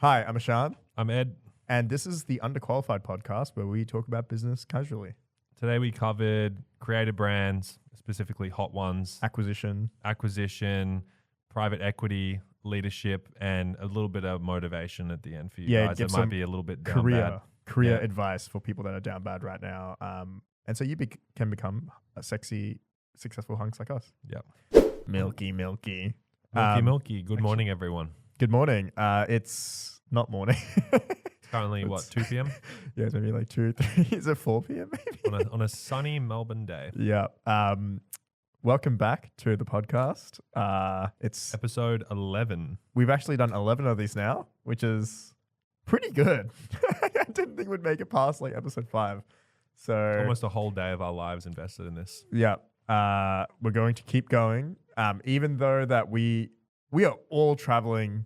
Hi, I'm Ishan, I'm Ed. and this is the Underqualified podcast where we talk about business casually. Today we covered creative brands, specifically hot ones, Acquisition. private equity, leadership, and a little bit of motivation at the end for you guys. give It might some be a little bit down bad. career Yeah. advice for people that are down bad right now. And so you can become a sexy, successful hunks like us. Yep. Milky. Milky. Good actually- morning, everyone. Good morning. It's not morning. It's currently, It's- 2 p.m.? Yeah, it's maybe like 2, 3. Is it 4 p.m. maybe? on a sunny Melbourne day. Yeah. Welcome back to the podcast. It's Episode 11. We've actually done 11 of these now, which is pretty good. I didn't think we'd make it past like episode 5. So Almost a whole day of our lives invested in this. yeah, we're going to keep going. Even though that we are all traveling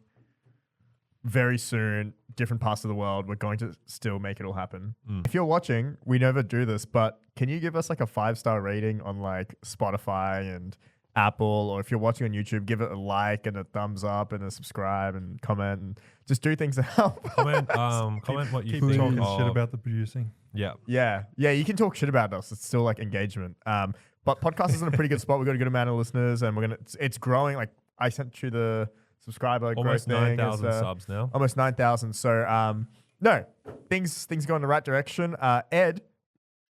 very soon, different parts of the world, we're going to still make it all happen. If you're watching, we never do this, but can you give us like a 5-star rating on like Spotify and Apple, or if you're watching on YouTube, give it a like and a thumbs up and a subscribe and comment and just do things to help. Comment what you Keep think talking of, shit about the producing. Yeah. Yeah, you can talk shit about us. It's still like engagement. But podcast is in a pretty good spot. We've got a good amount of listeners, and it's growing. Like I sent you the subscriber Almost growth thing. 9,000 subs now. Almost 9,000. So no, things go in the right direction. Ed,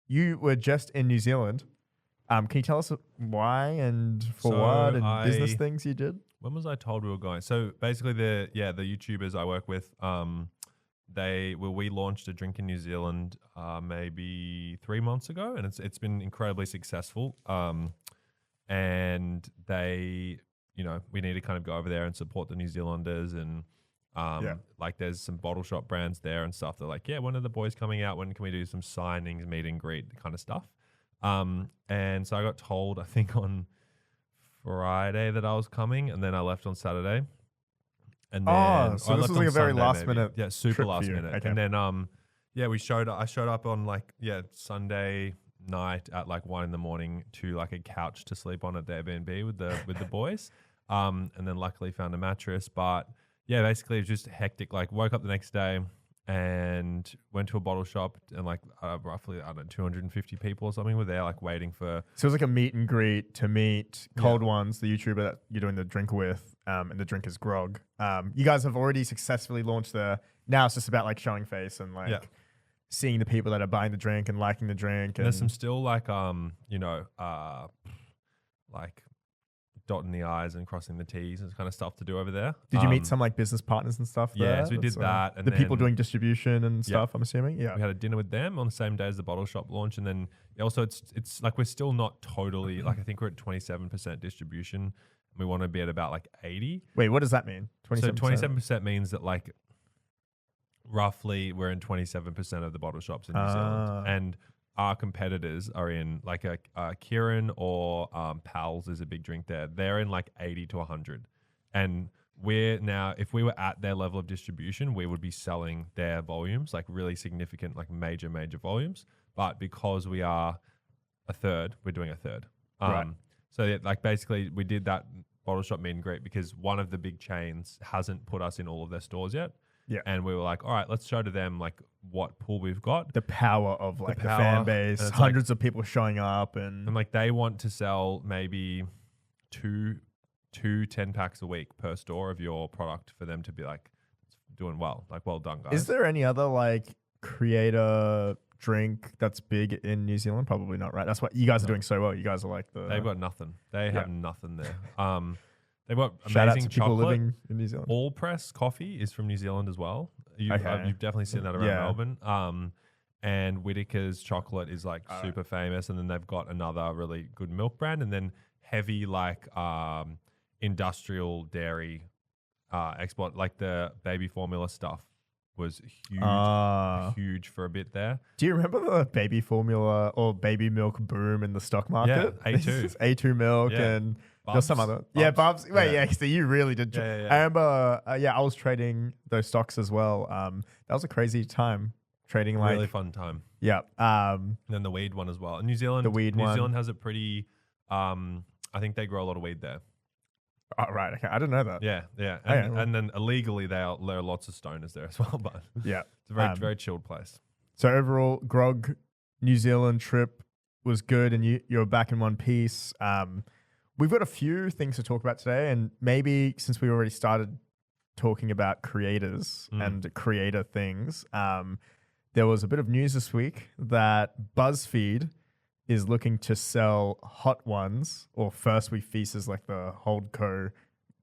you were just in New Zealand. Can you tell us why and for So what and business things you did? When was I told we were going? So basically, the YouTubers I work with, we launched a drink in New Zealand maybe 3 months ago, and it's been incredibly successful. And they, we need to kind of go over there and support the New Zealanders, and like there's some bottle shop brands there and stuff. They're like, yeah, when are the boys coming out? When can we do some signings, meet and greet kind of stuff? And so I got told, I think on Friday that I was coming, and then I left on Saturday. And then so I this left was on like a very Sunday last maybe. minute Yeah, super trip last for you. minute. Okay. And then I showed up on Sunday night at 1 a.m. to a couch to sleep on at the Airbnb with the boys. And then luckily found a mattress. But yeah, basically it was just hectic. Woke up the next day and went to a bottle shop, and roughly 250 people or something were there waiting for. So it was like a meet and greet to meet Cold Ones, the YouTuber that you're doing the drink with, and the drink is Grog. You guys have already successfully launched there. Now it's just about showing face and seeing the people that are buying the drink and liking the drink. And there's some still dotting the I's and crossing the T's and kind of stuff to do over there. Did you meet some business partners and stuff there? Yeah, so we did that. And the people then doing distribution and stuff, I'm assuming? Yeah. we had a dinner with them on the same day as the bottle shop launch. And then also it's we're still not totally, I think we're at 27% distribution. We want to be at about 80. Wait, what does that mean? 27%? So 27% means that roughly we're in 27% of the bottle shops in New Zealand. And our competitors are in Kieran or Pals is a big drink there. They're in 80 to 100. And we're now, if we were at their level of distribution, we would be selling their volumes, really significant, major volumes. But because we are a third, we're doing a third. Right. So basically we did that bottle shop meet and greet because one of the big chains hasn't put us in all of their stores yet. Yeah. And we were all right, let's show to them what pool we've got. The power of the power, fan base, and it's hundreds of people showing up, and they want to sell maybe two 10-packs a week per store of your product for them to be doing well. Well done, guys. Is there any other creator drink that's big in New Zealand? Probably not, right? That's why you guys are doing so well. You guys are They've got nothing. They have nothing there. They've got shout out amazing to people chocolate. living in New Zealand. All Press coffee is from New Zealand as well. You've definitely seen that around Melbourne. And Whitaker's chocolate is super famous. And then they've got another really good milk brand. And then heavy industrial dairy export, the baby formula stuff was huge for a bit there. Do you remember the baby formula or baby milk boom in the stock market? Yeah, A2. A2 milk and there's some other. Yeah, Bubs. Wait, so you really did. Yeah. I remember, I was trading those stocks as well. That was a crazy time trading really fun time. Yeah. And then the weed one as well. And New Zealand has a pretty, I think they grow a lot of weed there. Oh, right. Okay. I didn't know that. Yeah, yeah. Okay, And, well. and then illegally there are lots of stoners there as well, but Yeah. it's a very chilled place. So overall, Grog New Zealand trip was good, and you're back in one piece. We've got a few things to talk about today, and maybe since we already started talking about creators and creator things, there was a bit of news this week that BuzzFeed is looking to sell Hot Ones, or First We Feast is like the Holdco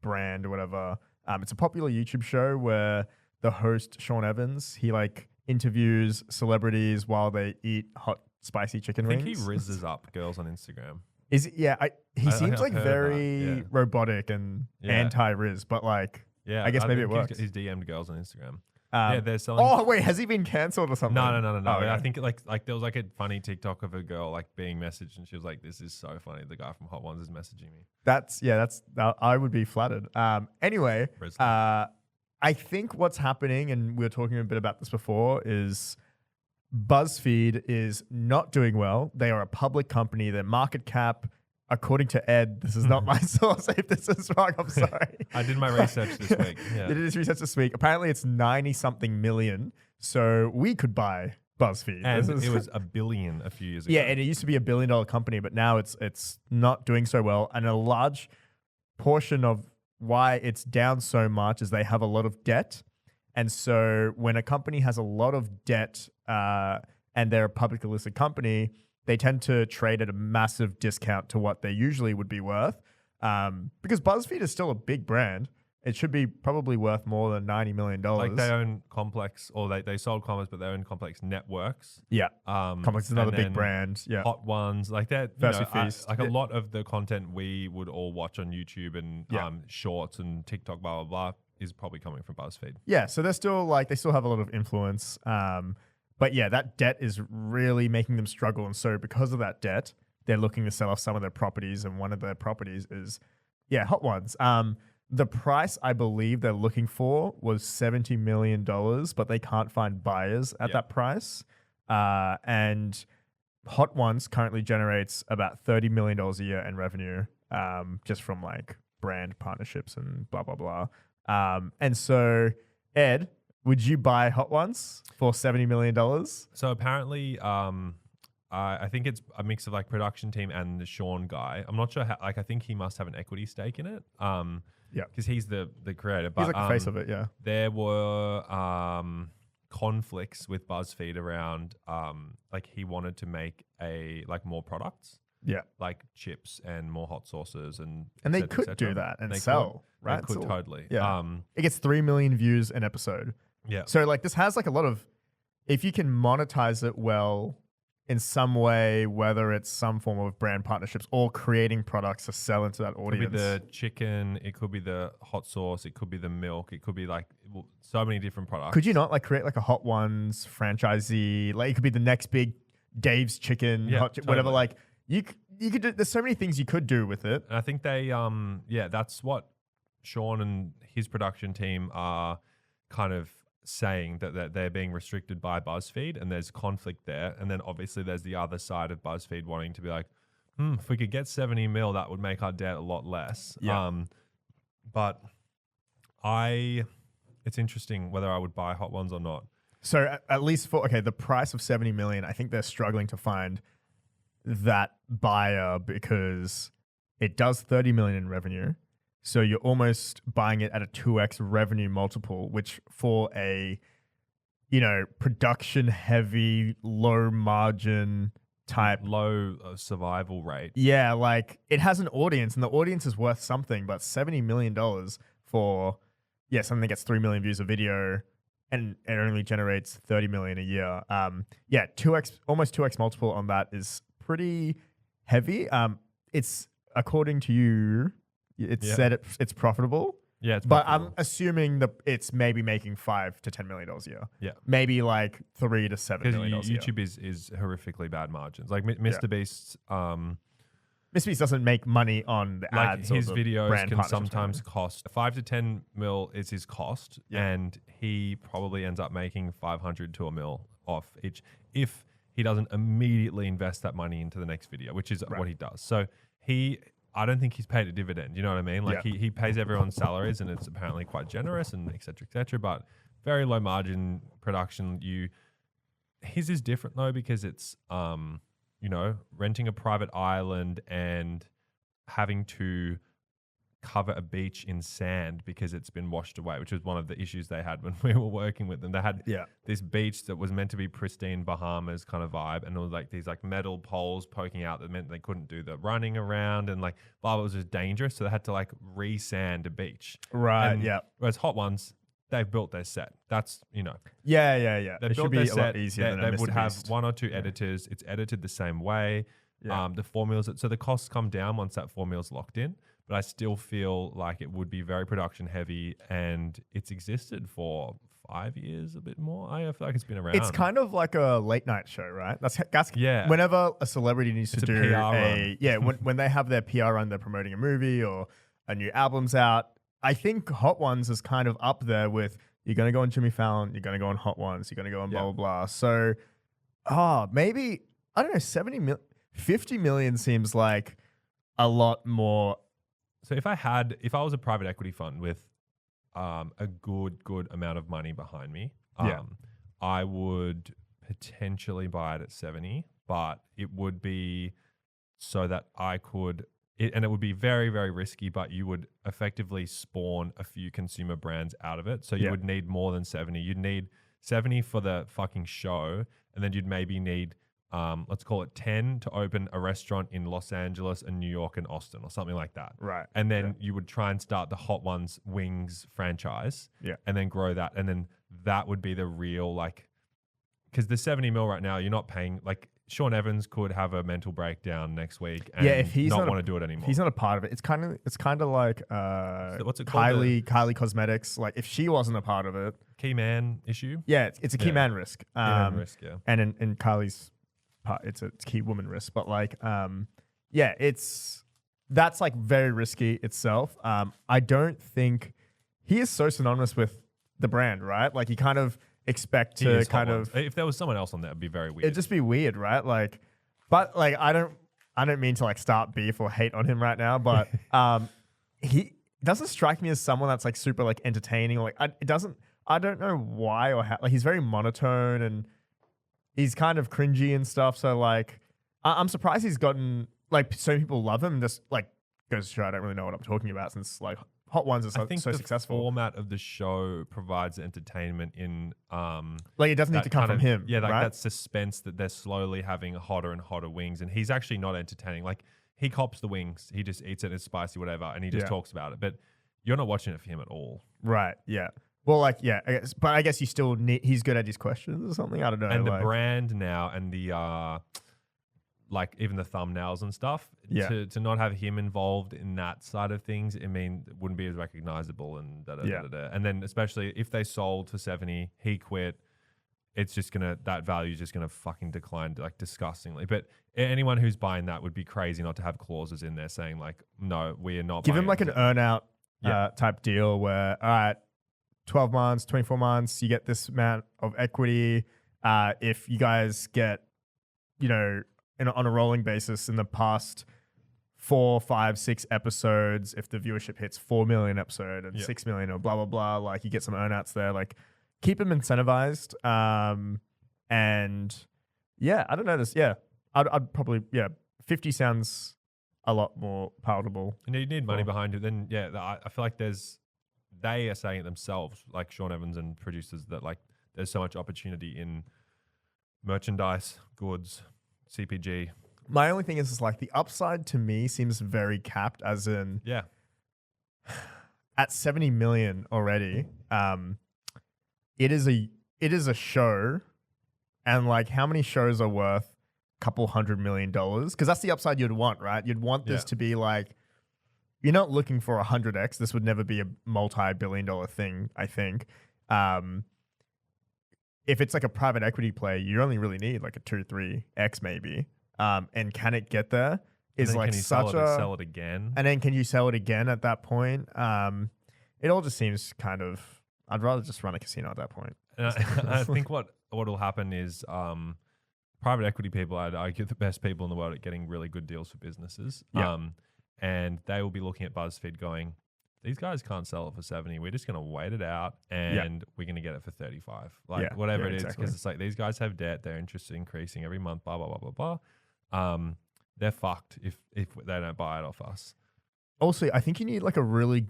brand or whatever. It's a popular YouTube show where the host, Sean Evans, he like interviews celebrities while they eat hot, spicy chicken I wings. think he rizzes up girls on Instagram. Is it? Yeah, he seems I've like heard very that, yeah. robotic and Yeah. anti-Riz, but like, Yeah, I guess maybe it think works. He's DM'd girls on Instagram. Yeah, they're selling. Oh wait, has he been cancelled or something? No. Oh, I okay. think like there was like a funny TikTok of a girl like being messaged, and she was like, "This is so funny. The guy from Hot Ones is messaging me." That's I would be flattered. Anyway, Brisbane. I think what's happening, and we were talking a bit about this before, is BuzzFeed is not doing well. They are a public company. Their market cap, according to Ed, this is not my source. If this is wrong, I'm sorry. I did my research this week. Yeah. You did his research this week. Apparently, it's 90-something million. So we could buy BuzzFeed. And it was $1 billion a few years ago. Yeah, and it used to be $1 billion company, but now it's not doing so well. And a large portion of why it's down so much is they have a lot of debt. And so when a company has a lot of debt and they're a publicly listed company, they tend to trade at a massive discount to what they usually would be worth. Because BuzzFeed is still a big brand. It should be probably worth more than $90 million. Like they own Complex, or they sold Commerce, but they own Complex Networks. Yeah. Complex is another and big then brand. Yeah. Hot Ones, like that. First We Feast. Like a lot of the content we would all watch on YouTube and Yeah. Shorts and TikTok, blah, blah, blah, is probably coming from BuzzFeed. Yeah. So they're still like, they still have a lot of influence. But yeah, that debt is really making them struggle. And so because of that debt, they're looking to sell off some of their properties. And one of their properties is, Hot Ones. The price I believe they're looking for was $70 million, but they can't find buyers at that price. And Hot Ones currently generates about $30 million a year in revenue, just from like brand partnerships and blah, blah, blah. And so, Ed, would you buy Hot Ones for $70 million? So apparently, I think it's a mix of like production team and the Sean guy. I'm not sure how, like, I think he must have an equity stake in it. Yeah. Because he's the creator. But He's like the face of it, yeah. there were conflicts with BuzzFeed around like he wanted to make more products. Yeah. Like chips and more hot sauces and they et cetera, could et do cetera. that and They sell, could, right? They could So- totally. Yeah. It gets 3 million views an episode. Yeah. So like this has like a lot of, if you can monetize it well in some way, whether it's some form of brand partnerships or creating products to sell into that It could audience. be the chicken, it could be the hot sauce, it could be the milk, it could be like so many different products. Could you not like create like a Hot Ones franchisee? Like it could be the next big Dave's Chicken, Yeah, whatever. totally. Like you could do, there's so many things you could do with it. And I think they, that's what Sean and his production team are kind of saying, that they're being restricted by BuzzFeed and there's conflict there. And then obviously there's the other side of BuzzFeed wanting to be like, if we could get 70 mil, that would make our debt a lot less. Yeah. But it's interesting whether I would buy Hot Ones or not. So at least for, the price of 70 million, I think they're struggling to find that buyer because it does 30 million in revenue. So you're almost buying it at a 2x revenue multiple, which for a, production heavy, low margin type. Low survival rate. Yeah, like it has an audience and the audience is worth something, but $70 million for, something that gets 3 million views a video and it only generates 30 million a year. 2x, almost 2x multiple on that is pretty heavy. It's, according to you, said it's profitable. Yeah, it's but profitable. I'm assuming that it's maybe making $5 to $10 million a year. Yeah. Maybe like $3 to $7 million a year. YouTube is horrifically bad margins. Like Mr. Beast's, Mr. Beast doesn't make money on the like ads. his or the videos brand can partnerships or sometimes anything. cost 5 to 10 mil is his cost, Yeah. and he probably ends up making 500 to a mil off each if he doesn't immediately invest that money into the next video, which is what he does. So I don't think he's paid a dividend. You know what I mean? Like Yeah. he pays everyone's salaries, and it's apparently quite generous, and et cetera, et cetera. But very low margin production. His is different though, because it's renting a private island and having to cover a beach in sand because it's been washed away, which was one of the issues they had when we were working with them. They had this beach that was meant to be pristine Bahamas kind of vibe, and it was like these like metal poles poking out that meant they couldn't do the running around, and like it was just dangerous. So they had to like re-sand a beach. Right. And Yeah. Whereas Hot Ones, they've built their set. That's Yeah. They It built should be their a set. lot easier than They a would Mr. have Beast. one or two editors. It's edited the same way. Yeah. The formulas, so the costs come down once that formula's locked in. But I still feel like it would be very production heavy, and it's existed for 5 years, a bit more. I feel like it's been around. It's kind of like a late night show, right? That's Yeah. Whenever a celebrity needs It's to a do PR run. when they have their PR run, they're promoting a movie or a new album's out. I think Hot Ones is kind of up there with you're gonna go on Jimmy Fallon, you're gonna go on Hot Ones, you're gonna go on blah blah blah. So, maybe I don't know, 50 million seems like a lot more. So if I was a private equity fund with a good amount of money behind me, I would potentially buy it at 70, but it would be so that I could, and it would be very, very risky, but you would effectively spawn a few consumer brands out of it. So you would need more than 70. You'd need 70 for the fucking show, and then you'd maybe need let's call it 10 to open a restaurant in Los Angeles and New York and Austin or something like that. Right. And then you would try and start the Hot Ones Wings franchise. Yeah. And then grow that. And then that would be the real, like, because the 70 mil right now, you're not paying, like, Sean Evans could have a mental breakdown next week and if he's not not want to do it anymore. He's not a part of it. It's kind of like what's it called? Kylie Cosmetics. Like if she wasn't a part of it, Key man issue. yeah, it's a key man risk. Key man risk, yeah. And in Kylie's part, it's a key woman risk. But like, that's like very risky itself. I don't think he is so synonymous with the brand, right? Like you kind of expect He to is Hot kind Ones. of, If there was someone else on that, it'd be very weird. it'd just be weird, right? Like, but like I don't mean to like start beef or hate on him right now, but he doesn't strike me as someone that's like super like entertaining or like I don't know why or how, like he's very monotone and he's kind of cringy and stuff. So like I'm surprised he's gotten like so many people love him and just like goes to show I don't really know what I'm talking about since like Hot Ones are I think so the successful. format of the show provides entertainment in Like it doesn't need to come from him. Yeah, like right? that suspense that they're slowly having hotter and hotter wings, and he's actually not entertaining. Like he cops the wings, he just eats it, it's spicy, whatever, and he just talks about it. But you're not watching it for him at all. Right. Yeah. Well, like but I guess you still need. He's good at his questions or something. I don't know. And like, the brand now, and the like even the thumbnails and stuff. Yeah. To not have him involved in that side of things, it wouldn't be as recognizable and And then especially if they sold for 70, he quit. It's just that value is just gonna fucking decline like disgustingly. But anyone who's buying that would be crazy not to have clauses in there saying like, no, we are not. give buying him like an earn out type deal where all right, 12 months, 24 months, you get this amount of equity. If you guys get, on a rolling basis in the past 4, 5, 6 episodes, if the viewership hits 4 million episode and 6 million or blah, blah, blah, like you get some earnouts there, like keep them incentivized. And yeah, I don't know this. Yeah, I'd probably, 50 sounds a lot more palatable. And you need money behind it. Then, I feel like they are saying it themselves, like Sean Evans and producers, that like there's so much opportunity in merchandise, goods, CPG. My only thing is like the upside to me seems very capped, as in at 70 million already. It is a show, and like how many shows are worth a couple $100 million? Because that's the upside you'd want, right? You'd want this to be like, you're not looking for 100x. This would never be a multi-billion-dollar thing, I think. If it's like a private equity play, you only really need like a 2-3x maybe. And can it get there? Is like such a sell it again, and then can you sell it again at that point? It all just seems kind of. I'd rather just run a casino at that point. And I think what will happen is private equity people, I'd argue, the best people in the world at getting really good deals for businesses. Yeah. and they will be looking at BuzzFeed going, these guys can't sell it for 70. We're just going to wait it out and we're going to get it for 35. Like whatever it is. Because it's like these guys have debt. Their interest is increasing every month, blah, blah, blah, blah, blah. They're fucked if they don't buy it off us. Also, I think you need like a really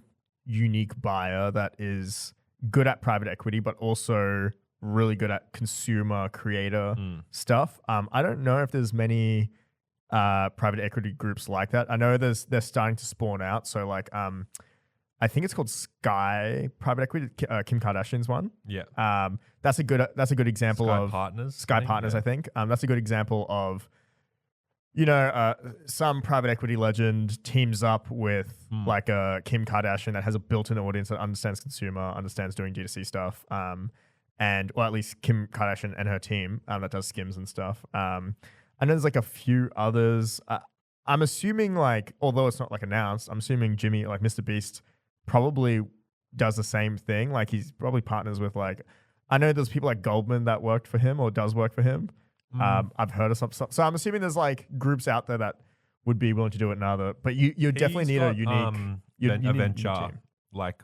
unique buyer that is good at private equity, but also really good at consumer creator stuff. I don't know if there's many private equity groups like that. I know they're starting to spawn out. So like, I think it's called Sky Private Equity, Kim Kardashian's one. Yeah. That's a good example Sky of Partners. Sky Partners, I think. That's a good example of, some private equity legend teams up with like a Kim Kardashian that has a built-in audience that understands consumer, understands doing D2C stuff, or at least Kim Kardashian and her team that does Skims and stuff. I know there's like a few others. I'm assuming like, although it's not like announced, I'm assuming Jimmy, like Mr. Beast, probably does the same thing. Like he's probably partners with like, I know there's people like Goldman that worked for him or does work for him. I've heard of some stuff. So I'm assuming there's like groups out there that would be willing to do it now. But you definitely need a unique a venture team. like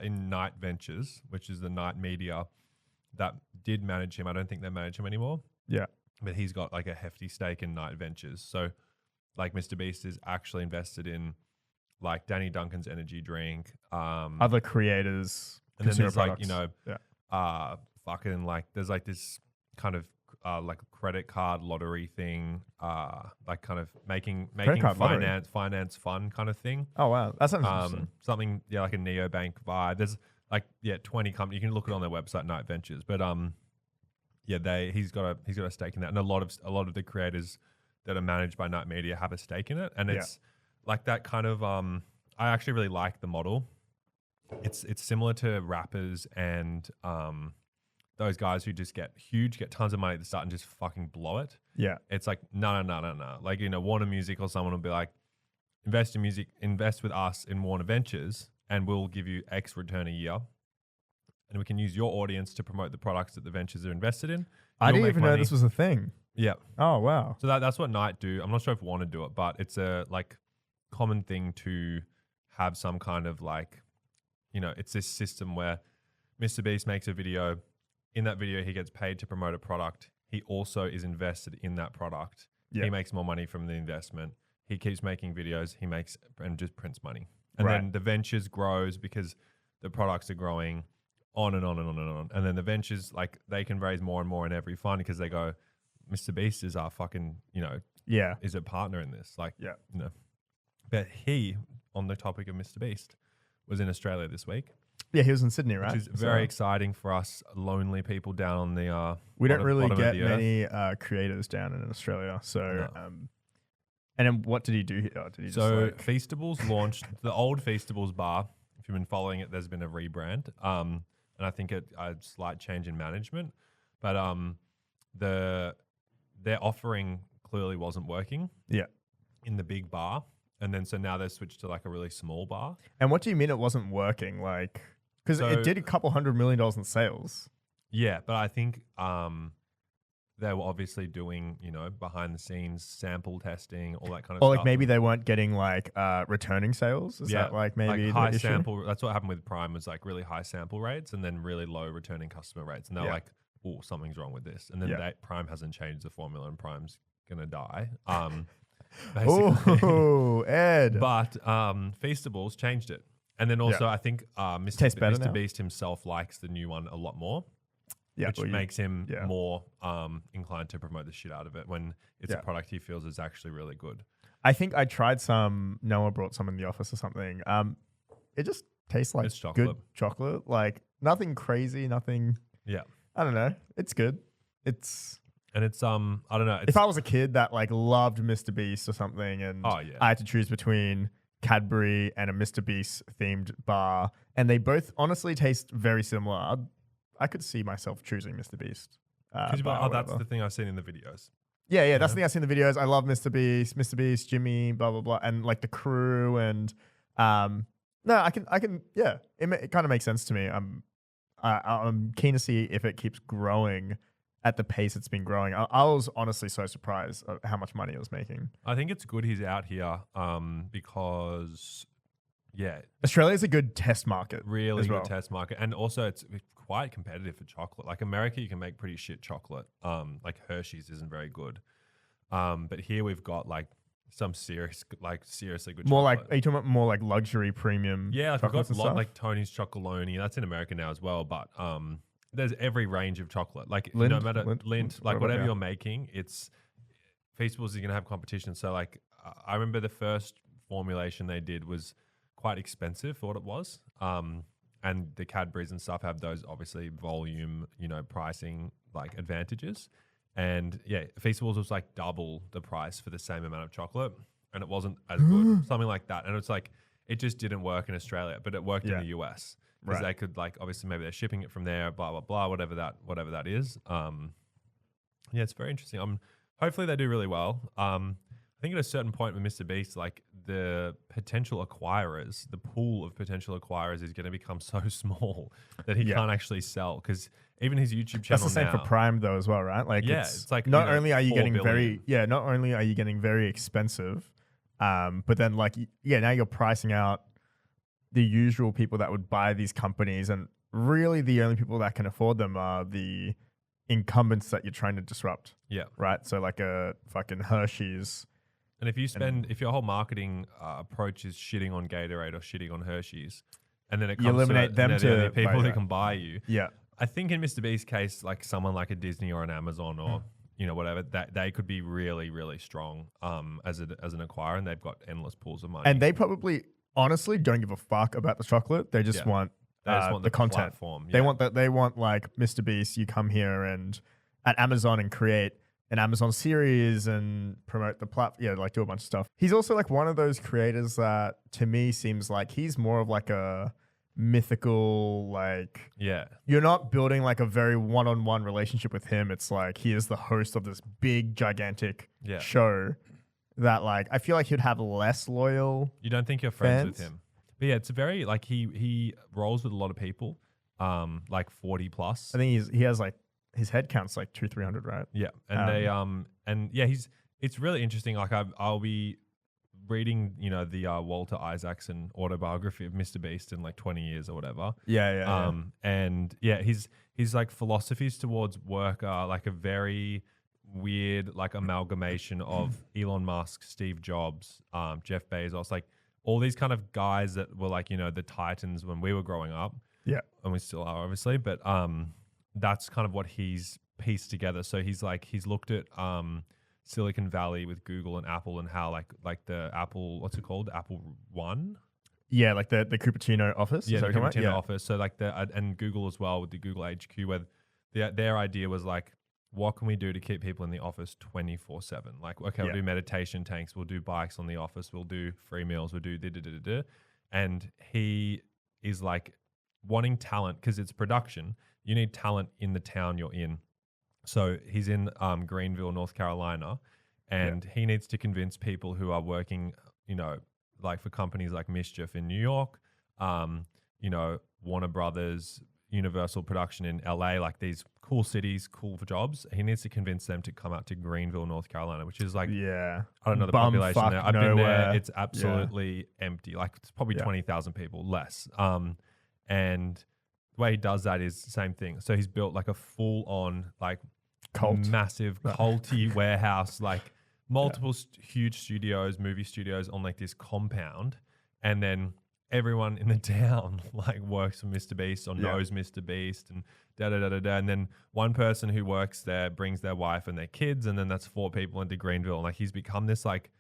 in Night Ventures, which is the Night Media that did manage him. I don't think they manage him anymore. Yeah. But he's got like a hefty stake in Night Ventures. So like Mr. Beast is actually invested in like Danny Duncan's energy drink, other creators, and then there's products. like, fucking like there's like this kind of like credit card lottery thing, like kind of making finance fun kind of thing. Oh wow, that sounds interesting. Something like a neobank vibe. There's like 20 companies. You can look it on their website, Night Ventures. But he's got a stake in that, and a lot of the creators that are managed by Night Media have a stake in it, and it's like that kind of. I actually really like the model. It's similar to rappers and those guys who just get tons of money at the start and just fucking blow it. Yeah. It's like, no. Like, Warner Music or someone will be like, invest with us in Warner Ventures and we'll give you X return a year. And we can use your audience to promote the products that the ventures are invested in. I didn't even know this was a thing. Yeah. Oh, wow. So that's what Night do. I'm not sure if Warner do it, but it's a like common thing to have some kind of like, it's this system where Mr. Beast makes a video. In that video, he gets paid to promote a product. He also is invested in that product. Yeah. He makes more money from the investment. He keeps making videos. He makes and just prints money. And then the ventures grows because the products are growing on and on and on and on. And then the ventures, like they can raise more and more in every fund because they go, Mr. Beast is our fucking, is a partner in this. Like, But he, on the topic of Mr. Beast, was in Australia this week. Yeah, he was in Sydney, right? Which is very exciting for us lonely people down on the we don't really get many creators down in Australia. So, and then what did he do here? Did he Feastables launched the old Feastables bar. If you've been following it, there's been a rebrand, and I think a slight change in management. But their offering clearly wasn't working. Yeah, in the big bar. And then so now they've switched to like a really small bar. And what do you mean it wasn't working? Like, because it did $200 million in sales. Yeah, but I think they were obviously doing, behind the scenes sample testing, all that kind of stuff. Or like maybe they weren't getting like returning sales. Is that like maybe like high sample? That's what happened with Prime was like really high sample rates and then really low returning customer rates. And they're like, oh, something's wrong with this. And then Prime hasn't changed the formula and Prime's going to die. Oh, Ed. But Feastables changed it. And then also I think Mr. Beast himself likes the new one a lot more, which makes him more inclined to promote the shit out of it when it's a product he feels is actually really good. I think I tried some. Noah brought some in the office or something. It just tastes like good chocolate. Like nothing crazy, nothing. Yeah. I don't know. It's good. And it's I don't know. If I was a kid that like loved Mr. Beast or something, and I had to choose between Cadbury and a Mr. Beast themed bar, and they both honestly taste very similar, I could see myself choosing Mr. Beast. That's the thing I've seen in the videos. Yeah, that's the thing I've seen in the videos. I love Mr. Beast, Jimmy, blah blah blah, and like the crew, and I can, it kind of makes sense to me. I'm keen to see if it keeps growing at the pace it's been growing. I was honestly so surprised at how much money it was making. I think it's good he's out here because, yeah, Australia's a good test market. really as good well. test market. And also it's quite competitive for chocolate. Like America, you can make pretty shit chocolate. Like Hershey's isn't very good. But here we've got like some seriously good More chocolate. like, are you talking about more like luxury premium? Yeah, like we've got chocolates and stuff? like Tony's Chocolonely. That's in America now as well. But there's every range of chocolate. Like Lindt? no matter Lindt? like whatever Yeah. you're making, it's Feastables is going to have competition. So like I remember the first formulation they did was quite expensive for what it was. And the Cadbury's and stuff have those obviously volume, pricing like advantages. And yeah, Feastables was like double the price for the same amount of chocolate, and it wasn't as good, something like that. And it's like it just didn't work in Australia, but it worked in Yeah. the US because they could like obviously maybe they're shipping it from there, blah blah blah, whatever that is. Yeah, it's very interesting. Hopefully they do really well. I think at a certain point with Mr. Beast, like the potential acquirers, the pool of potential acquirers is going to become so small that he can't actually sell because even his YouTube channel. That's the same for Prime though as well, right? Like it's like not only are you 4 getting billion. not only are you getting very expensive, but then like now you're pricing out the usual people that would buy these companies, and really the only people that can afford them are the incumbents that you're trying to disrupt. Yeah. Right. So like a fucking Hershey's. And if your whole marketing approach is shitting on Gatorade or shitting on Hershey's, and then it comes eliminate to them they're the only to people buy that that. can buy you. Yeah. I think in Mr. Beast's case, like someone like a Disney or an Amazon or whatever, that they could be really, really strong as an acquirer, and they've got endless pools of money. And they probably honestly don't give a fuck about the chocolate. They just want They just want the content. platform. They want that. They want like Mr. Beast. You come here and at Amazon and create an Amazon series and promote the platform. Yeah, like do a bunch of stuff. He's also like one of those creators that to me seems like he's more of like a mythical, like you're not building like a very one-on-one relationship with him. It's like he is the host of this big gigantic show that like I feel like he'd have less loyal. You don't think you're friends with fans? him, but yeah, it's very like he rolls with a lot of people, like 40 plus. I think he has like his head count's like 200-300, right? Yeah, and it's really interesting. Like I'll be reading, the Walter Isaacson autobiography of Mr. Beast in like 20 years or whatever. Yeah. And yeah, his like philosophies towards work are like a very weird like amalgamation of Elon Musk, Steve Jobs, Jeff Bezos, like all these kind of guys that were like, the titans when we were growing up. Yeah. And we still are obviously, but that's kind of what he's pieced together. So he's looked at Silicon Valley with Google and Apple and how like the Apple, what's it called? Apple One? Yeah, like the Cupertino office. Yeah, Is the that what you're talking Cupertino about? office. So like and Google as well with the Google HQ, where their idea was like, what can we do to keep people in the office 24/7? Like, okay, we'll do meditation tanks, we'll do bikes on the office, we'll do free meals, we'll do da. And he is like wanting talent because it's production. You need talent in the town you're in. So he's in Greenville, North Carolina, and he needs to convince people who are working, like for companies like Mischief in New York, Warner Brothers, Universal Production in LA, like these cool cities, cool jobs. He needs to convince them to come out to Greenville, North Carolina, which is like, I don't know the population there. I've been there. It's absolutely empty. Like it's probably 20,000 people less. And the way he does that is the same thing. So he's built like a full on like massive culty warehouse, like multiple huge studios, movie studios on like this compound. And then everyone in the town like works for Mr. Beast or knows Mr. Beast and da. And then one person who works there brings their wife and their kids. And then that's 4 people into Greenville. And like he's become this like,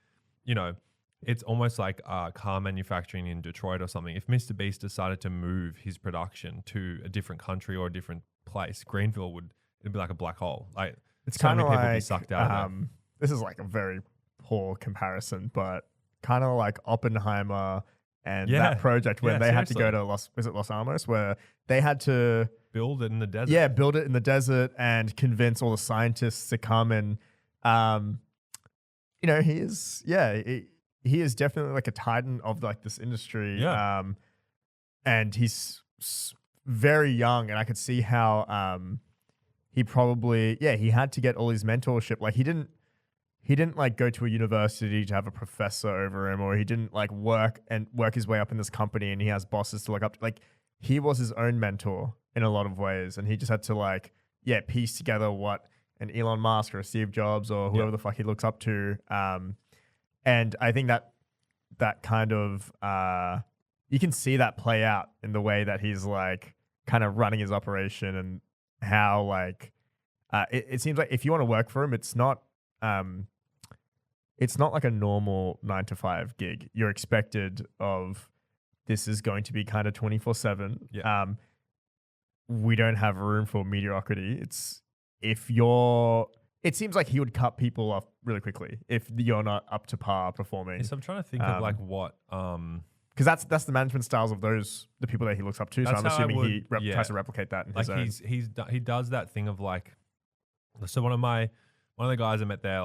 it's almost like car manufacturing in Detroit or something. If Mr. Beast decided to move his production to a different country or a different place, Greenville it'd be like a black hole. Like It's so kind many of people like be sucked out of there. this is like a very poor comparison, but kind of like Oppenheimer and that project when they had to go to Los Alamos, where they had to build it in the desert. Yeah, build it in the desert and convince all the scientists to come and, he is definitely like a titan of like this industry. Yeah. And he's very young, and I could see how he probably, he had to get all his mentorship. Like he didn't like go to a university to have a professor over him, or he didn't like work his way up in this company and he has bosses to look up to. Like he was his own mentor in a lot of ways. And he just had to like, piece together what an Elon Musk or a Steve Jobs or whoever the fuck he looks up to. And I think that kind of, you can see that play out in the way that he's like kind of running his operation, and how like, it seems like if you want to work for him, it's not like a normal 9 to 5 gig. You're expected of, this is going to be kind of 24/7. Yeah. We don't have room for mediocrity. It seems like he would cut people off really quickly if you're not up to par performing. So I'm trying to think of like what, because that's the management styles of the people that he looks up to. So I'm assuming he tries to replicate that in his own. He does that thing of like, so one of the guys I met there,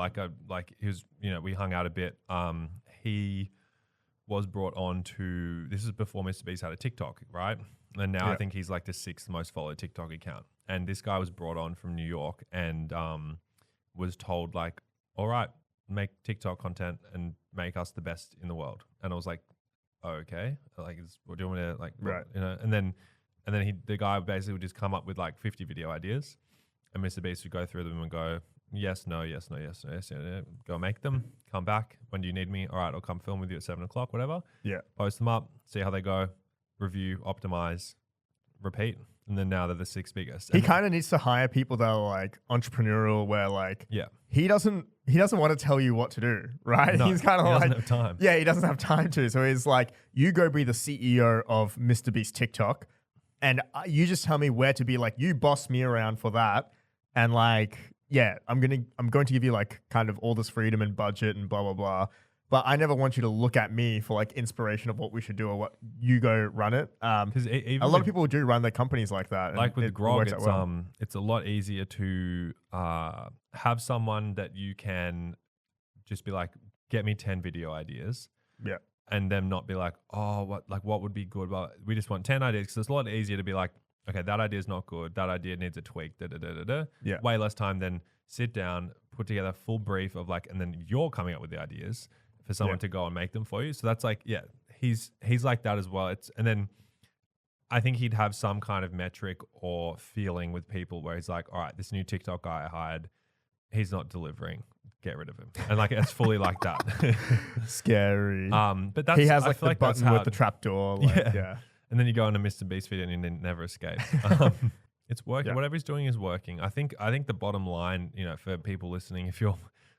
he was, we hung out a bit. He was brought on to, this is before Mr. Beast had a TikTok, right? And now I think he's like the 6th most followed TikTok account. And this guy was brought on from New York and was told like, all right, make TikTok content and make us the best in the world. And I was like, oh, okay. Like, what do you want me to like, right. And then the guy basically would just come up with like 50 video ideas, and Mr. Beast would go through them and go, yes, no, yes, no, yes, no, yes, no, go make them, come back. When do you need me? All right, I'll come film with you at 7 o'clock, whatever. Yeah. Post them up, see how they go, review, optimize, repeat. And then now they're the 6th biggest. He kind of needs to hire people that are like entrepreneurial, where like, he doesn't want to tell you what to do, right? No, he's kind of like, doesn't have time. Yeah, he doesn't have time to. So he's like, you go be the CEO of Mr. Beast TikTok, and you just tell me where to be. Like, you boss me around for that, and like, I'm going to give you like kind of all this freedom and budget and blah blah blah. But I never want you to look at me for like inspiration of what we should do or what you go run it. Because a lot of people do run their companies like that. Like with Grog, it's a lot easier to have someone that you can just be like, get me 10 video ideas. Yeah. And them not be like, oh, what would be good? Well, we just want 10 ideas, because it's a lot easier to be like, okay, that idea is not good. That idea needs a tweak. Yeah. Way less time than sit down, put together a full brief of like, and then you're coming up with the ideas for someone to go and make them for you. So that's like, he's like that as well. And then I think he'd have some kind of metric or feeling with people where he's like, all right, this new TikTok guy I hired, he's not delivering. Get rid of him. And like, it's fully like that. Scary. But that's, he has like the button with the trapdoor. Like, yeah. And then you go on a Mr. Beast video and you never escape. It's working. Yeah. Whatever he's doing is working. I think the bottom line, for people listening, if you're,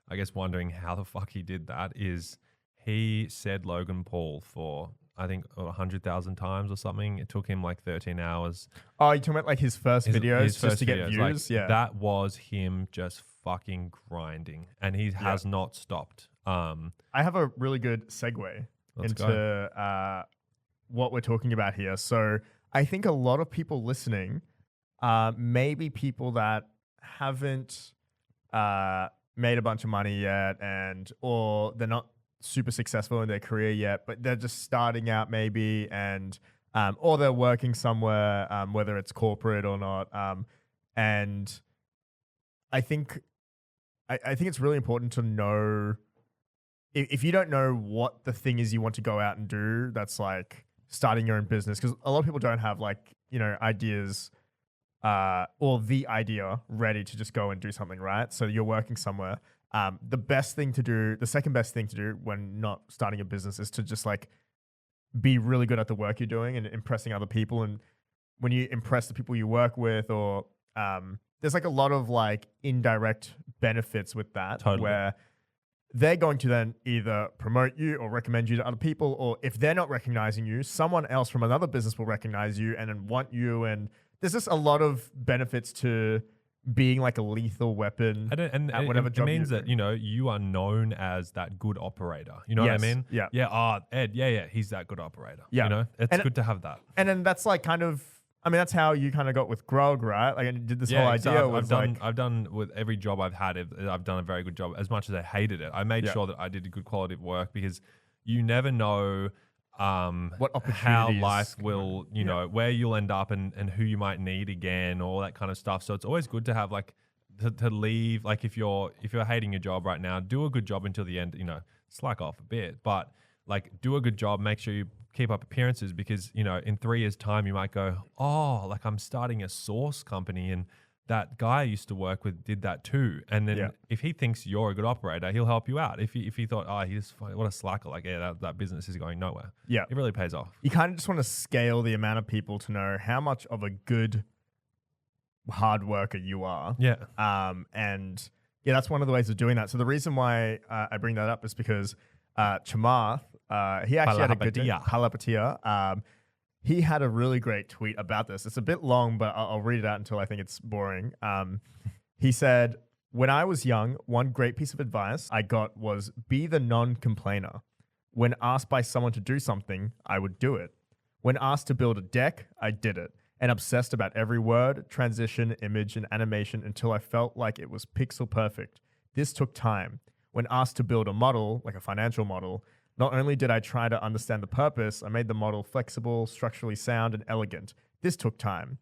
I guess, wondering how the fuck he did that, is he said Logan Paul for, I think, 100,000 times or something. It took him like 13 hours. Oh, you're talking about like his first videos just to get views? Like, that was him just fucking grinding, and he has not stopped. I have a really good segue into what we're talking about here. So I think a lot of people listening, maybe people that haven't made a bunch of money yet, or they're not super successful in their career yet, but they're just starting out maybe, and or they're working somewhere, whether it's corporate or not. And I think it's really important to know, if you don't know what the thing is you want to go out and do, that's like starting your own business, because a lot of people don't have like, ideas or the idea ready to just go and do something, right? So you're working somewhere. The second best thing to do when not starting a business is to just like be really good at the work you're doing and impressing other people. And when you impress the people you work with, or there's like a lot of like indirect benefits with that, where they're going to then either promote you or recommend you to other people, or if they're not recognizing you, someone else from another business will recognize you and then want you. And there's just a lot of benefits to being like a lethal weapon at whatever job. It means that, you are known as that good operator. You know what I mean? Yeah. Yeah. Ed. Yeah. He's that good operator. Yeah. It's good to have that. And then that's like kind of, that's how you kind of got with Grog, right? Like, I did this whole idea. I've done with every job I've had, I've done a very good job. As much as I hated it, I made sure that I did a good quality of work, because you never know What how opportunities life come will, in. know, where you'll end up and who you might need again, all that kind of stuff. So it's always good to have like to leave. Like if you're hating your job right now, do a good job until the end. Slack off a bit, but like do a good job. Make sure you keep up appearances because in 3 years' time you might go, oh, like I'm starting a sauce company and that guy I used to work with did that too. And then if he thinks you're a good operator, he'll help you out. If he thought, oh, he's what a slacker, like that business is going nowhere. Yeah. It really pays off. You kind of just want to scale the amount of people to know how much of a good hard worker you are. Yeah. And yeah, that's one of the ways of doing that. So the reason why I bring that up is because Chamath, he actually had a good Palapatia. He had a really great tweet about this. It's a bit long, but I'll read it out until I think it's boring. He said, when I was young, one great piece of advice I got was be the non-complainer. When asked by someone to do something, I would do it. When asked to build a deck, I did it. And obsessed about every word, transition, image, and animation until I felt like it was pixel perfect. This took time. When asked to build a model, like a financial model, not only did I try to understand the purpose, I made the model flexible, structurally sound, and elegant. This took time.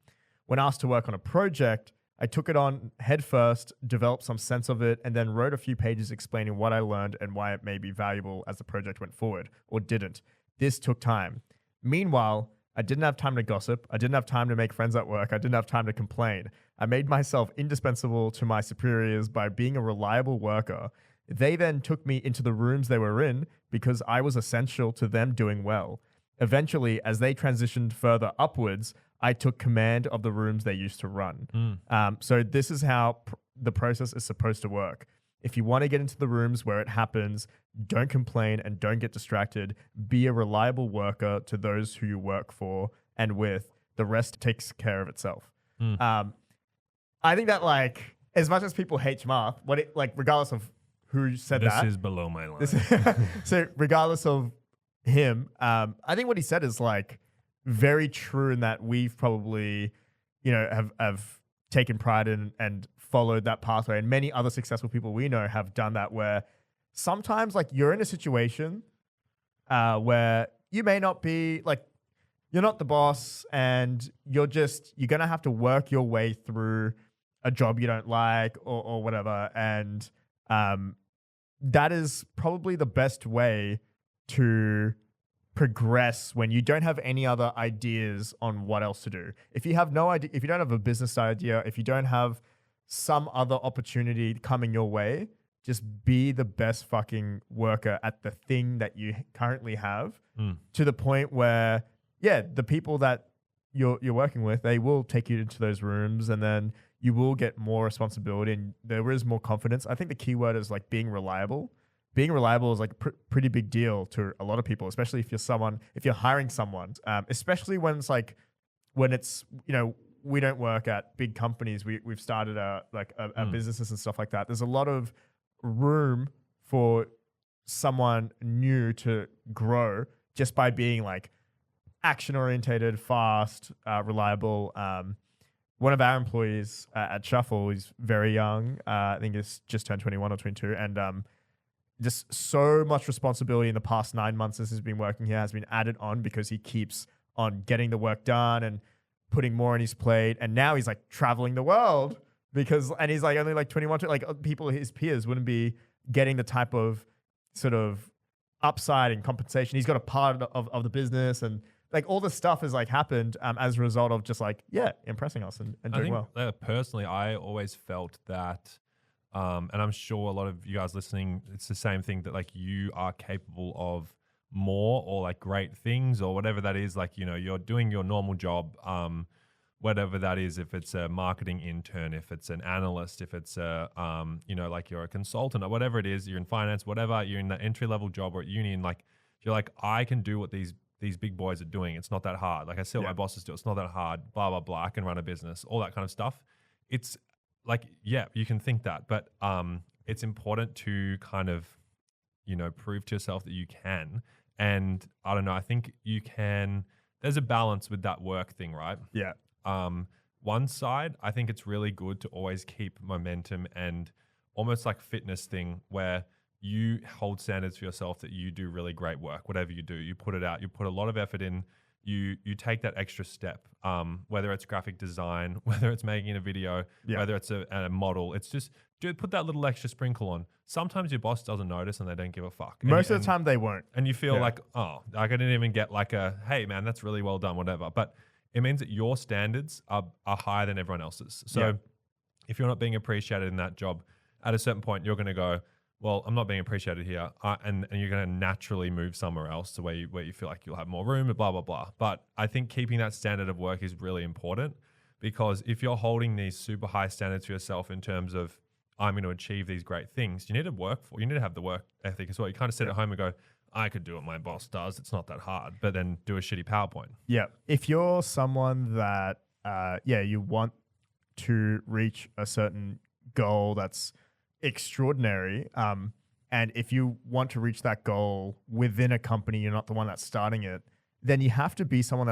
When asked to work on a project, I took it on head first, developed some sense of it, and then wrote a few pages explaining what I learned and why it may be valuable as the project went forward, or didn't. This took time. Meanwhile, I didn't have time to gossip. I didn't have time to make friends at work. I didn't have time to complain. I made myself indispensable to my superiors by being a reliable worker. They then took me into the rooms they were in because I was essential to them doing well. Eventually, as they transitioned further upwards, I took command of the rooms they used to run. So this is how the process is supposed to work. If you want to get into the rooms where it happens, don't complain and don't get distracted. Be a reliable worker to those who you work for and with. The rest takes care of itself. I think that like as much as people hate Chamath, regardless of who said this that. This is below my line. So regardless of him, I think what he said is like very true in that we've probably, have taken pride in and followed that pathway. And many other successful people we know have done that where sometimes like you're in a situation where you may not be like, you're not the boss and you're going to have to work your way through a job you don't like or whatever. And that is probably the best way to progress when you don't have any other ideas on what else to do. If you have no idea, if you don't have a business idea, if you don't have some other opportunity coming your way, just be the best fucking worker at the thing that you currently have to the point where, the people that you're working with, they will take you into those rooms and then you will get more responsibility and there is more confidence. I think the key word is like being reliable. Being reliable is like a pretty big deal to a lot of people, especially if you're hiring someone, especially when it's, we don't work at big companies. We've started our businesses and stuff like that. There's a lot of room for someone new to grow just by being like action orientated, fast, reliable. One of our employees at Shuffle is very young. I think he's just turned 21 or 22. And just so much responsibility in the past 9 months since he's been working here has been added on because he keeps on getting the work done and putting more on his plate. And now he's like traveling the world and he's like only like 21, like people, his peers wouldn't be getting the type of sort of upside and compensation. He's got a part of the business and like all this stuff has like happened as a result of just like, impressing us and doing well. Personally, I always felt that, and I'm sure a lot of you guys listening, it's the same thing that like you are capable of more or like great things or whatever that is. Like, you're doing your normal job, whatever that is, if it's a marketing intern, if it's an analyst, if it's a, like you're a consultant or whatever it is, you're in finance, whatever, you're in the entry level job or at uni and like, you're like, I can do what these big boys are doing. It's not that hard. Like I see what my bosses do. It's not that hard, blah, blah, blah. I can run a business, all that kind of stuff. It's like, you can think that, but it's important to kind of, prove to yourself that you can. And I don't know, I think you can, there's a balance with that work thing, right? Yeah. One side, I think it's really good to always keep momentum and almost like fitness thing where you hold standards for yourself that you do really great work, whatever you do, you put it out, you put a lot of effort in, you take that extra step, whether it's graphic design, whether it's making a video, whether it's a model, it's just, dude, put that little extra sprinkle on. Sometimes your boss doesn't notice and they don't give a fuck. Most of the time they won't. And you feel like, oh, I didn't even get like a, hey man, that's really well done, whatever. But it means that your standards are higher than everyone else's. So if you're not being appreciated in that job, at a certain point, you're going to go, well, I'm not being appreciated here. And you're going to naturally move somewhere else to where you feel like you'll have more room and blah, blah, blah. But I think keeping that standard of work is really important, because if you're holding these super high standards for yourself in terms of, I'm going to achieve these great things, you need to have the work ethic as well. You kind of sit at home and go, I could do what my boss does. It's not that hard, but then do a shitty PowerPoint. Yeah. If you're someone that, you want to reach a certain goal that's extraordinary, and if you want to reach that goal within a company, you're not the one that's starting it, then you have to be someone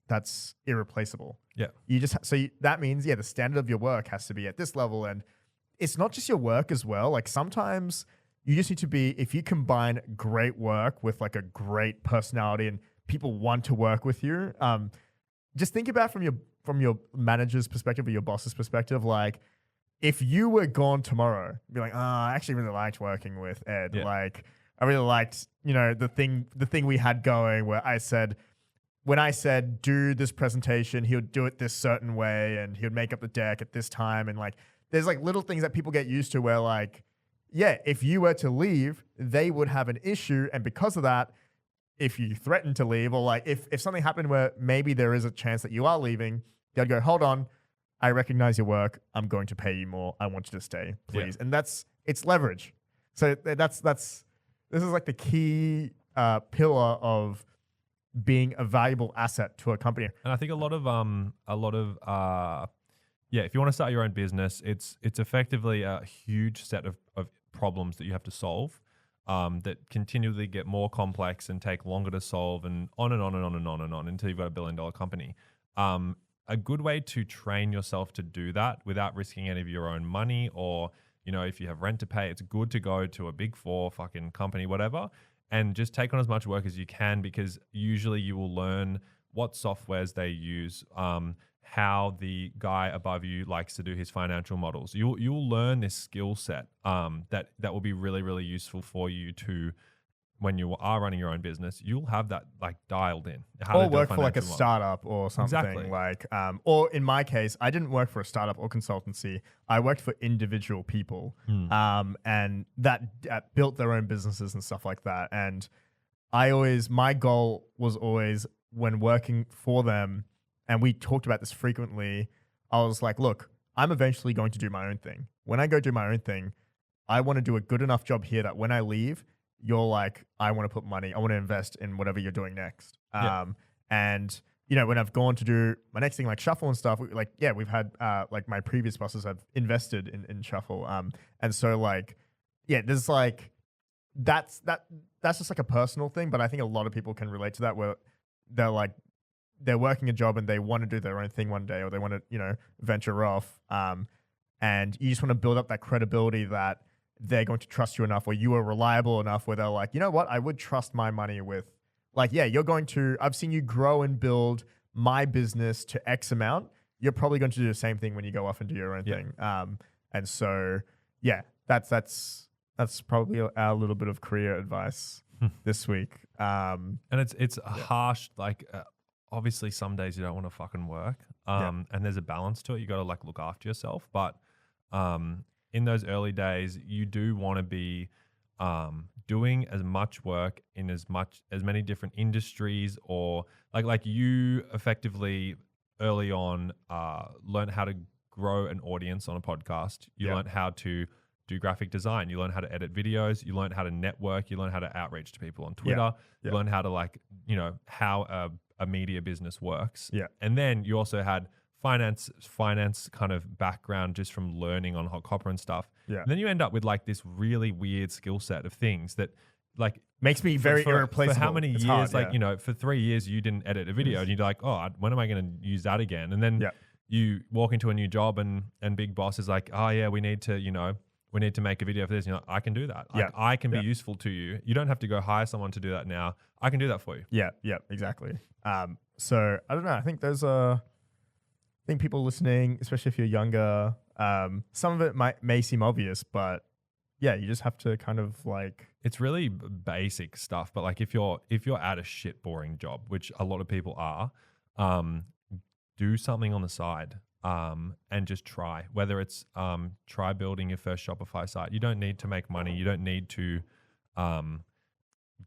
that's irreplaceable. Yeah. That means the standard of your work has to be at this level, and it's not just your work as well. Like sometimes you just need to be, if you combine great work with like a great personality and people want to work with you, just think about from your manager's perspective or your boss's perspective, like, if you were gone tomorrow, be like, I actually really liked working with Ed. Yeah. Like, I really liked, the thing we had going where when I said, do this presentation, he would do it this certain way and he would make up the deck at this time. And like, there's like little things that people get used to where like, if you were to leave, they would have an issue. And because of that, if you threaten to leave, or like if something happened where maybe there is a chance that you are leaving, they'd go, hold on, I recognize your work. I'm going to pay you more. I want you to stay, please. And it's leverage. So this is like the key pillar of being a valuable asset to a company. And I think a lot of if you want to start your own business, it's effectively a huge set of problems that you have to solve, that continually get more complex and take longer to solve, and on and on and on and on and on until you've got $1 billion company. A good way to train yourself to do that without risking any of your own money, or, if you have rent to pay, it's good to go to a Big Four fucking company, whatever, and just take on as much work as you can, because usually you will learn what softwares they use, how the guy above you likes to do his financial models. You'll learn this skill set that will be really, really useful for you to, when you are running your own business, you'll have that like dialed in. Or work for like a startup or something. Exactly. Like, or in my case, I didn't work for a startup or consultancy. I worked for individual people, and that built their own businesses and stuff like that. And my goal was always, when working for them, and we talked about this frequently, I was like, look, I'm eventually going to do my own thing. When I go do my own thing, I want to do a good enough job here that when I leave, you're like, I want to put money, I want to invest in whatever you're doing next. And, when I've gone to do my next thing, like Shuffle and stuff, we've had, like my previous bosses have invested in Shuffle. And so like, there's like, that's just like a personal thing, but I think a lot of people can relate to that, where they're working a job and they want to do their own thing one day, or they want to, venture off. And you just want to build up that credibility that they're going to trust you enough, or you are reliable enough where they're like, you know what, I would trust my money with, like, I've seen you grow and build my business to X amount. You're probably going to do the same thing when you go off and do your own thing. And so, that's probably our little bit of career advice this week. And it's harsh, like, obviously some days you don't want to fucking work. And there's a balance to it. You got to like look after yourself. But in those early days, you do want to be doing as much work in as many different industries, or like you effectively early on learn how to grow an audience on a podcast. You learn how to do graphic design. You learn how to edit videos. You learn how to network. You learn how to outreach to people on Twitter. You learn how to how a media business works. And then you also had finance kind of background just from learning on Hot Copper and stuff. And then you end up with like this really weird skill set of things that like makes me very irreplaceable. For how many it's years? hard, for 3 years you didn't edit a video, and you're like, oh, when am I going to use that again? And then you walk into a new job and big boss is like, oh yeah, we need to, we need to make a video for this. You're like, I can do that. Yeah. Like, I can be useful to you. You don't have to go hire someone to do that now. I can do that for you. Yeah, exactly. So I don't know. I think I think people listening, especially if you're younger, some of it may seem obvious, but yeah, you just have to kind of like. It's really basic stuff, but like if you're at a shit boring job, which a lot of people are, do something on the side. And just try, whether it's try building your first Shopify site. You don't need to make money. You don't need to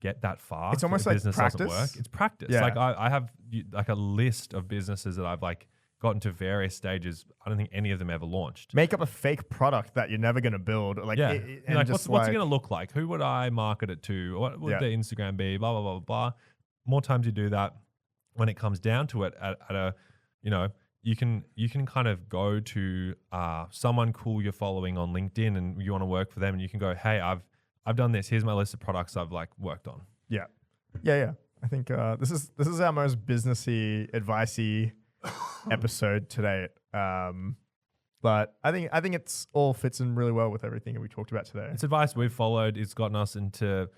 get that far. It's almost like business practice. Doesn't work. It's practice. Yeah. Like I have like a list of businesses that I've like gotten to various stages. I don't think any of them ever launched. Make up a fake product that you're never going to build. Like, yeah. and like, just what's it going to look like? Who would I market it to? What would the Instagram be? Blah, blah, blah, blah. More times you do that, when it comes down to it at a, you can kind of go to someone cool you're following on LinkedIn and you want to work for them, and you can go, hey, I've done this. Here's my list of products I've like worked on. Yeah. I think this is our most businessy, advicey episode today. But I think it's all fits in really well with everything that we talked about today. It's advice we've followed. It's gotten us into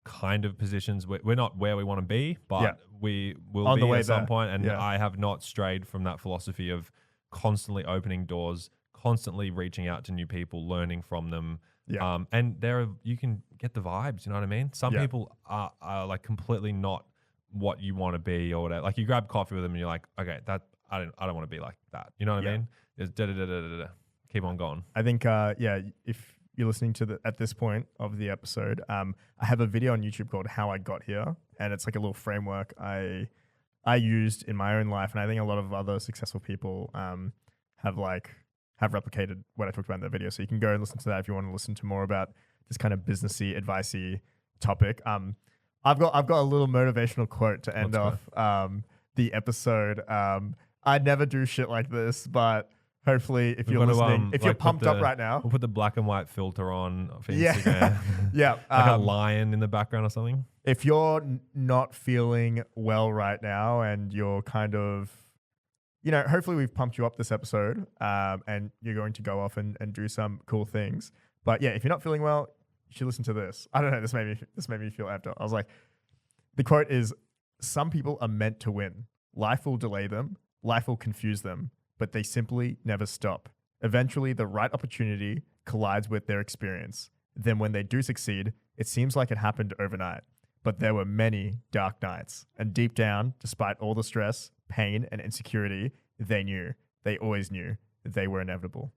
kind of positions. We're not where we want to be, but we will on be the way at some there. point. And I have not strayed from that philosophy of constantly opening doors, constantly reaching out to new people, learning from them. And you can get the vibes. You know what I mean? Some people are like completely not what you want to be or whatever. Like you grab coffee with them and you're like, okay, that I don't want to be like that. You know what I mean? Just keep on going. I think if you're listening to at this point of the episode, I have a video on YouTube called How I Got Here, and it's like a little framework I used in my own life, and I think a lot of other successful people have replicated what I talked about in that video. So you can go and listen to that if you want to listen to more about this kind of businessy, advicey topic. I've got a little motivational quote to end off the episode. I never do shit like this, but hopefully if you're listening, if you're pumped up right now. We'll put the black and white filter on for Instagram. Like a lion in the background or something. If you're not feeling well right now and you're kind of, hopefully we've pumped you up this episode and you're going to go off and do some cool things. But yeah, if you're not feeling well, you should listen to this. I don't know. This made me feel amped up. I was like, the quote is, "Some people are meant to win. Life will delay them. Life will confuse them, but they simply never stop. Eventually, the right opportunity collides with their experience. Then when they do succeed, it seems like it happened overnight. But there were many dark nights. And deep down, despite all the stress, pain, and insecurity, they always knew that they were inevitable."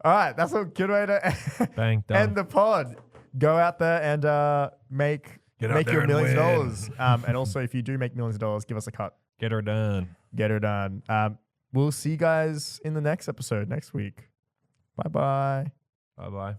All right, that's a good way to end the pod. Go out there and make your millions of dollars. And also, if you do make millions of dollars, give us a cut. Get her done. We'll see you guys in the next episode next week. Bye-bye. Bye-bye.